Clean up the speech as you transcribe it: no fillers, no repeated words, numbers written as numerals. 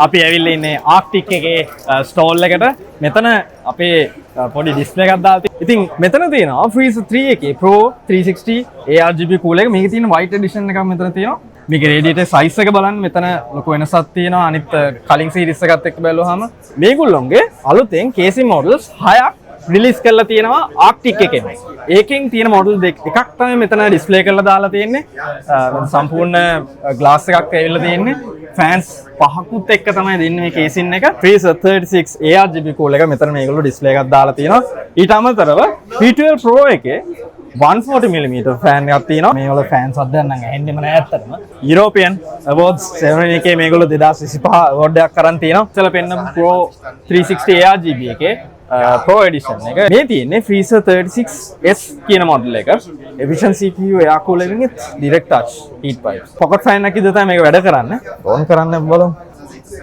අපි ඇවිල්ලා ඉන්නේ ආක්ටික් එකේ ස්ටෝල් එකට. මෙතන අපේ පොඩි ඩිස්ප්ලේ එකක් දාලා තියෙනවා. ඉතින් මෙතන තියෙනවා Freezer 3 එකේ Pro 360 ARGB කූලර් එක. මේකේ තියෙන white edition එකක් මෙතන තියෙනවා. මේකේ රේඩියේටර් සයිස් එක බලන්න මෙතන ලොකු වෙනසක් තියෙනවා. අනිත් කලින් සීරීස් එකත් එක්ක බැලුවාම මේගොල්ලොන්ගේ අලුතෙන් KC models 6ක් රිලීස් කරලා තියෙනවා ආක්ටික් එකෙන්. ඒකෙන් තියෙන මොඩල් එකක් තමයි මෙතන ඩිස්ප්ලේ කරලා දාලා තියෙන්නේ. සම්පූර්ණ ග්ලාස් එකක් ඇවිල්ලා තියෙන්නේ. ෆෑන්ස් පහකුත් එක්ක තමයි දෙන්නේ මේ කේසින් එක. Freezer 36 ARGB කූලර් එක මෙතන මේගොල්ලෝ ඩිස්ප්ලේ එකක් දාලා තියෙනවා. ඊට අමතරව P12 Pro එකේ 140mm ෆෑන් එකක් තියෙනවා. මේ වල ෆෑන්ස් අද්දයන් නම් ඇහෙන්නෙම නෑ ඇත්තටම. European Awards ceremony එකේ මේගොල්ලෝ 2025 award එකක් අරන් තියෙනවා. ඉතල පෙන්න Pro 360 ARGB එකේ Pro edition එක. මේ තියෙන්නේ Freezer 36S කියන මොඩල් එක. Efficient CPU air cooler with direct touch heat pipes. Pocket fan එකක් ඉදලා තමයි මේක වැඩ කරන්නේ. ඕන් කරන්න බලමු.